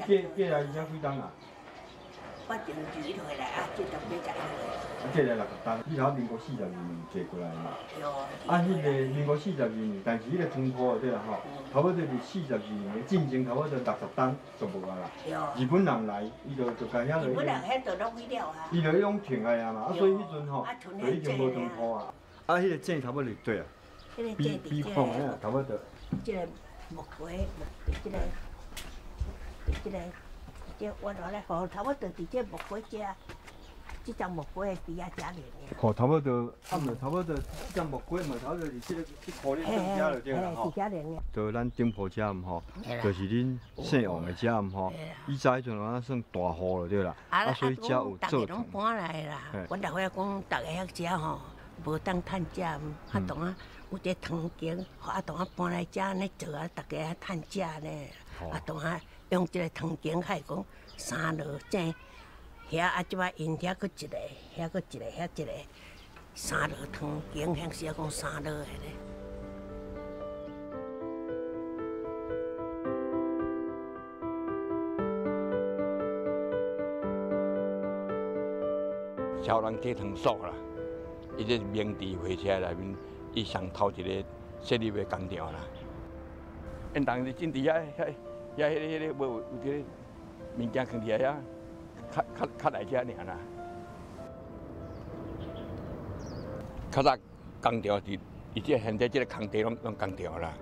你过来已经几档啊？我从2月回来啊，这当要10月。这个60档，迄头民国42年坐过来嘛。对。迄个民国42年，但是迄个汤铺对啦吼，差不多是42年，进前差不多60档就无啊啦。对。日本人来，伊就甲遐日本人遐就拢去了啊。伊就迄种停来啊嘛，所以迄阵吼，就已经无汤铺啊。迄个井差不多对啊。比矿啊，差不多。这个木龟，这我落来好，差不多伫这木龟遮，这张木龟的边啊遮连的。好，差不多，差不多，这张木龟嘛，差不多是这块哩顶遮就对啦吼。就咱顶铺遮毋吼，就是恁姓王的遮毋吼，以前迄阵啊算大户了对啦，所以遮有做汤。搬来啦，阮大伙讲，大家遐遮吼，无当趁食，当啊有这汤羹，当啊搬来遮呢做啊，大家趁食呢，当啊。用这个汤羹，还讲3落井，遐即摆因遐搁一个，遐搁一个，遐一个3落汤羹，遐时啊讲3落的咧。超人鸡汤所啦，伊这明治火车内面，伊上头一个设立的工厂啦。因当时真伫遐遐迄个无有这个物件放伫遐，较来遮尔啦。较早工厂是，伊这现在这个空地拢工厂啦。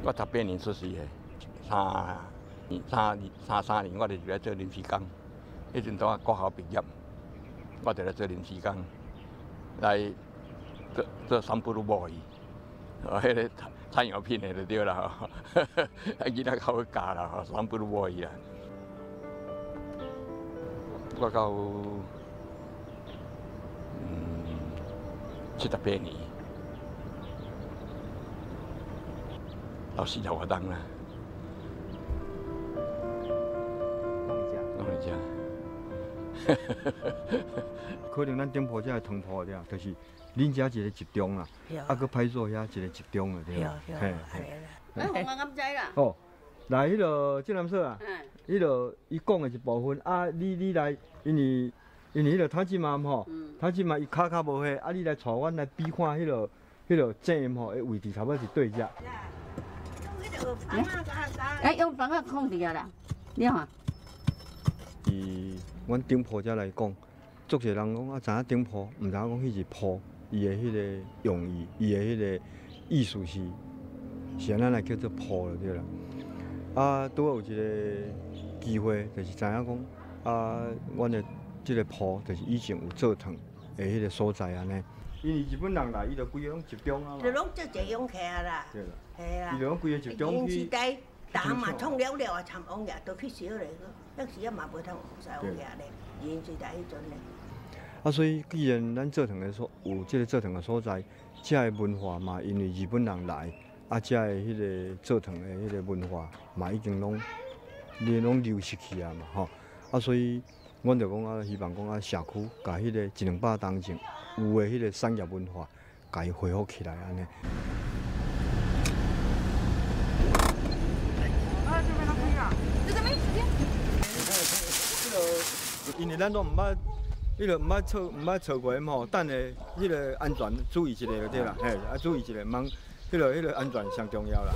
我18年出世的，33年我就入来做临时工。迄阵当我国校毕业，我就来做临时工，来做三不如贸易，迄个产药品的就对啦吼，囡仔较好教啦吼，三不如贸易啦。我到78年。到40多档啦，拢会食。可能咱顶铺遮个汤铺了，就是恁遮一个集中啦，搁派出所遐一个集中了，对啦。嘿。红啊，敢知啦？哦，来，迄个郑南社啊，迄个伊讲的一部分啊，你来，因为迄个他即嘛吼，他即嘛伊骹无迄，啊，你来带阮来比看迄个井吼，的位置差不多是对遮。用房啊控制啊啦，你看。以阮顶铺遮来讲，足侪人讲啊，知影顶铺，毋知影讲迄是铺，伊的迄个用意，伊的迄个意思是安咱来叫做铺了对啦。啊，拄好有一个机会，就是知影讲啊，阮的即个铺就是以前有做汤的迄个所在安尼。因为日本人来，伊就规个拢集中啊嘛。就拢做一用起啊啦。对啦。系啦。伊就拢规个集中去。时代打嘛创了了啊，参王爷都去烧咧，迄时啊嘛无通使王爷咧，因时代迄阵咧。啊，所以既然咱做汤的有即个做汤的所在，遮的文化嘛，因为日本人来，啊，遮的迄个做汤的迄个文化嘛，已经拢流失去啊嘛，吼。啊，所以阮就讲啊，希望讲啊，社区甲迄个100-200当前有的迄个产业文化，甲伊恢复起来安尼。啊，这边都可以啊。这边时间。因为咱都毋捌，迄个毋捌错过吼，等下迄个安全注意一下就对啦，嘿，啊注意一下，茫迄个安全上重要啦。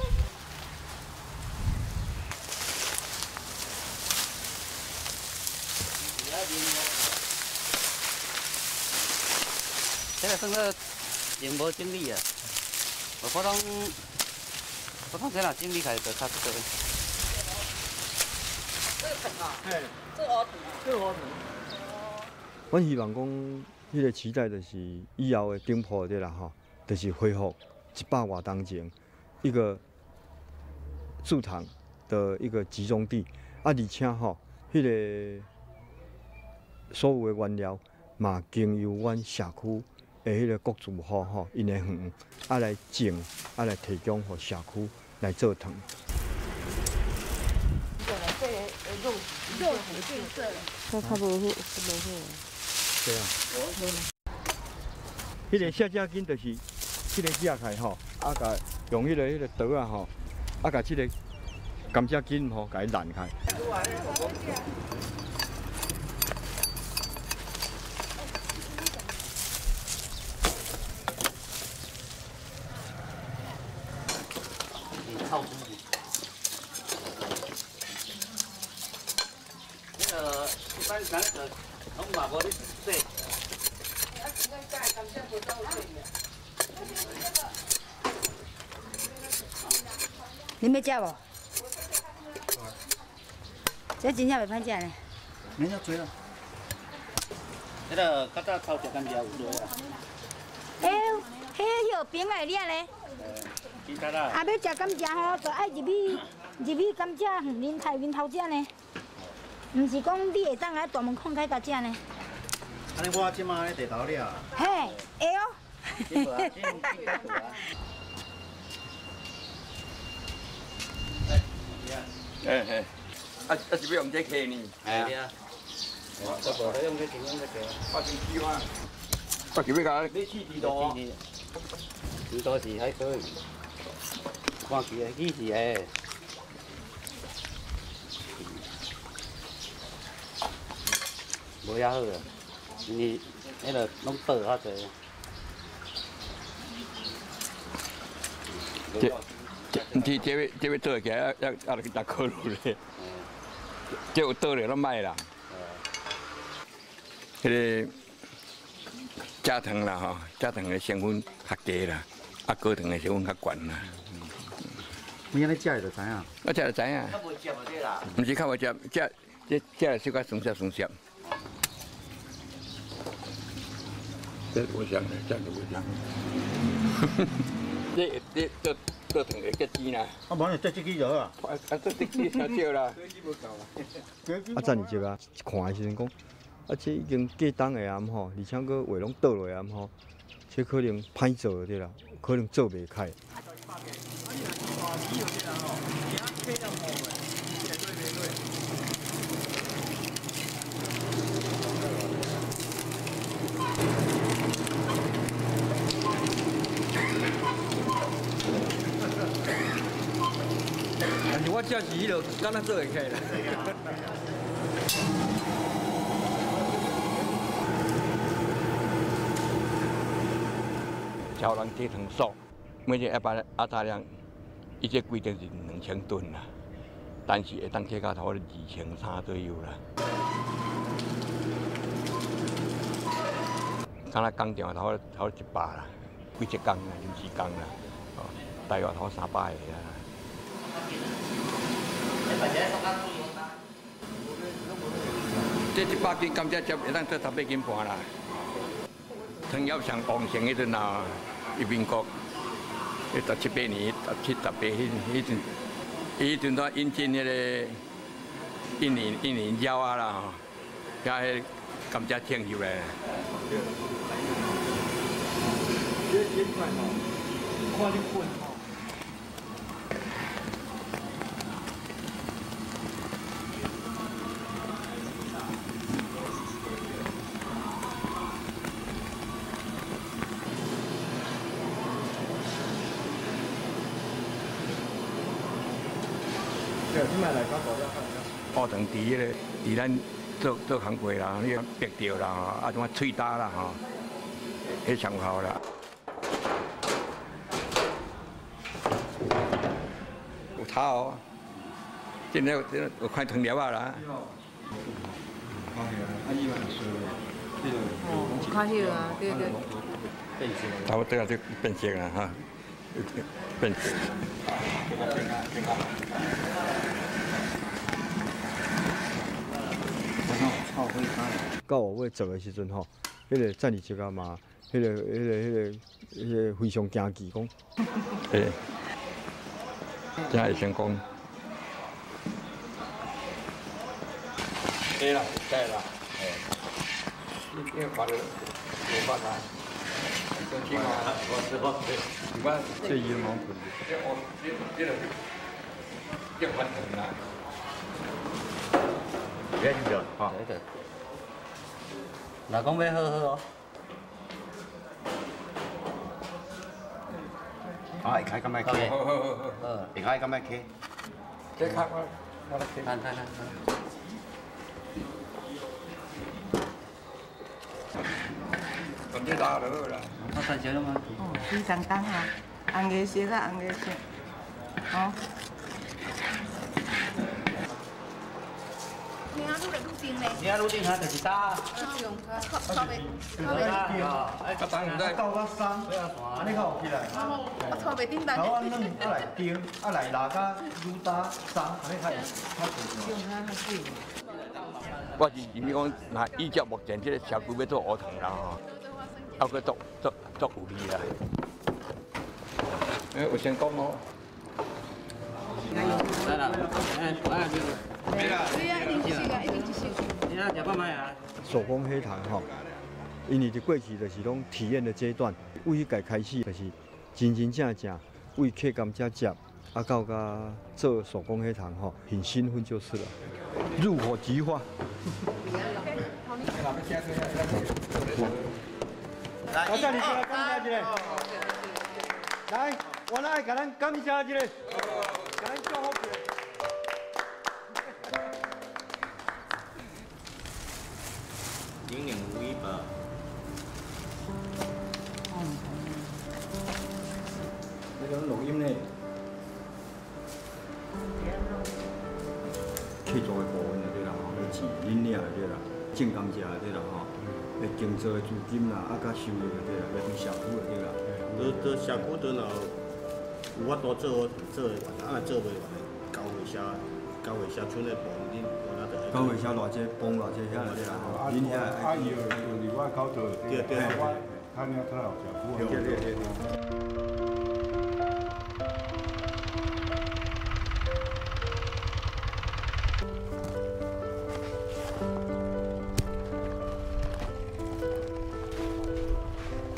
这个算个营无整理啊，普通这啦整理起来就差不多。嘿，这个阮希望讲，迄个期待就是以后的顶埔的啦吼，就是恢复100多当前一个驻场的一个集中地，而且吼，迄个所有的原料嘛经由阮社区的迄个各住户吼，因的园来种，来提供互社区来做糖。这较无好，对啊。迄个写纸巾就是迄个寄开吼，甲用迄个刀啊吼，甲即个甘蔗巾吼，甲伊烂开。臭猪。那个一般咱个拢嘛无咧洗。你要食无？这真正袂歹食呢。免要追了。那个较早偷食甘蔗有多啊？迄迄边会掠咧。其他啦。啊，要食甘蔗吼，就爱入去甘蔗园林菜园头食呢。毋是讲你会当来大门空开甲食呢。安尼我即马咧地头了。嘿，会哦。嘿，是要用这客呢？系啊。我无咧用这钱，用这个。我先试看。我是要甲你试几多？几多是还可以。看起来几是诶。无遐好啊，因为迄个拢倒较济。这要倒起来，要去打考虑咧。这有倒了，咱卖啦。迄个加糖啦吼，加糖的成分较低啦，高糖的成分较悬啦。你安尼食就知影。我食就知影。较无食无这啦。毋是较无食，这小可酸涩。这我想的，这个我想。这倒糖的结晶啦。啊，无你这支就好啊。这支太少啦。赞二只啊，看的时阵讲，这已经过冬的暗吼，而且佫话拢倒落暗吼，这可能歹做对啦，可能做袂开。但是我只是迄落，敢若做会起啦。超人低糖素，每日阿大量，伊这规定是2000吨啦，但是会当起到头2300左右啦。敢若工厂头100啦，几节工啦，临时工啦，哦，大约头300个啦。这100斤甘蔗汁会当做18斤半啦。糖业上旺盛迄阵啊，民国17、18年、17、18迄阵都引进迄个印尼鸟啊啦，加迄甘蔗种入来。乌糖伫迄个，伫咱做工过啦，你逼掉啦，啊种啊脆打啦吼，迄上好啦。有头哦，真有看糖粒啊啦。看起来，啊，伊嘛是，这个。哦，看迄个啊，对对。差不多就变色了哈，变色。到5月做的时阵吼，迄个战士职啊嘛，迄个非常惊奇讲。对，真会成功。对啦，对啦，因为发了无法啦，起码起码这羽毛困这完成啦。别紧张，哈。对对。若讲要好好哦。啊，会开咁样开，会开咁样开。这看我来听。看。咁这打了啦。我太少了吗？哦，非常重啊，红颜色啊，红颜色，哦。你啊，路顶下就是打。到我3，安尼较有起来。头啊软，啊来顶，啊来拉甲愈打3，安尼较会。我是认为讲，那依照目前这个社区要做学堂啦吼，还佫做有利啦。有成功哦。来啦，你啊，食饱未啊？手工黑糖吼，因为伫过去就是拢体验的阶段，为迄届开始就是真正为客甘蔗汁，啊到甲做手工黑糖吼，很兴奋就是了，入伙即化。来，这里过来感谢一下，来，我来给咱感谢一下，给咱祝福一下。年年无一吧。那个录音呢？去做的部分就对啦，吼，去钱恁领就对啦，种甘蔗就对啦，吼，会经做的资金啦，啊，甲收入就对啦，要对社区就对啦。到社区倒若有法度做的完，啊做袂完的，交回社村的部恁我那就。高位下偌济，帮偌济遐对啦，吼，恁遐啊，伊有另外口做，对，他那他老小姑啊。对。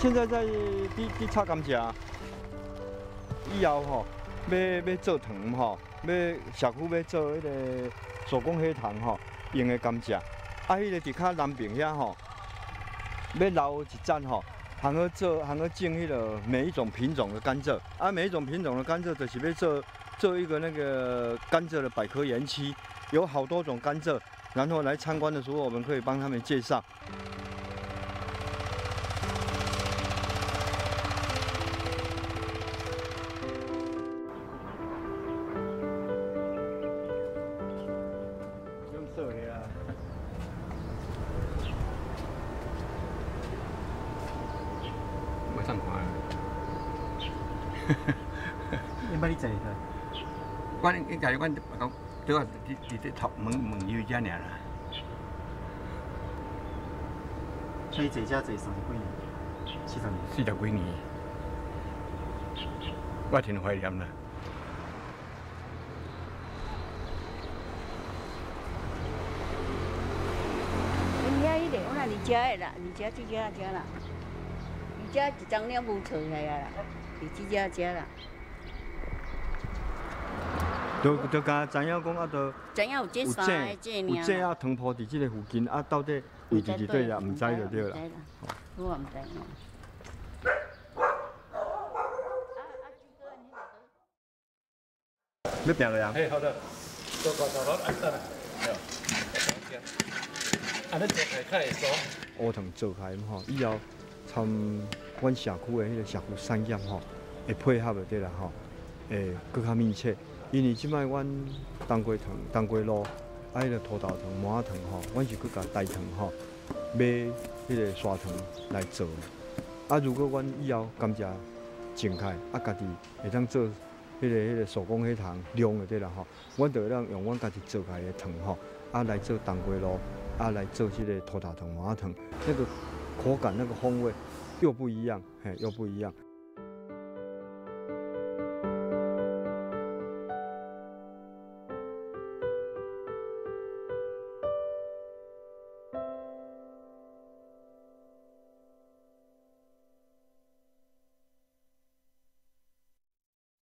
现在在插甘蔗，以后吼要做糖吼，社区要做迄个手工黑糖吼，用的甘蔗，啊，迄个伫较南边遐吼，要留一站吼，通去种迄个每一种品种的甘蔗，啊，每一种品种的甘蔗就是要做一个那个甘蔗的百科园区，有好多种甘蔗，然后来参观的时候，我们可以帮他们介绍。袂当看。你捌你坐去？阮家己阮讲，拄啊伫这头问伊遮尔啦。所以坐车坐30几年，40年。40几年，我挺怀念啦。你遐迄个，我那你遮的啦，你遮这遮啦，你遮一张了无错下啦，你这遮啦。就敢知影讲啊，知影有这三个这有这啊汤铺伫即个附近啊，到底位置伫对啦，唔知就对啦。我唔知。要平了呀？哎，好的，做个头安得啦。安尼做开较会爽。乌糖做开吼，以后参阮社区的迄个社区产业吼，会配合就对啦吼，会更较密切。因为即摆阮冬瓜糖、冬瓜露，啊迄个土豆糖、麻糖吼，阮是去甲大糖吼，买迄个砂糖来做。啊，如果阮以后甘蔗种开，啊，家己会当做迄个手工迄糖量就对啦吼，阮就会当用阮家己做开的糖吼，啊来做冬瓜露，啊来做这个土大糖、麻糖，那个口感、那个风味又不一样，嘿，又不一样。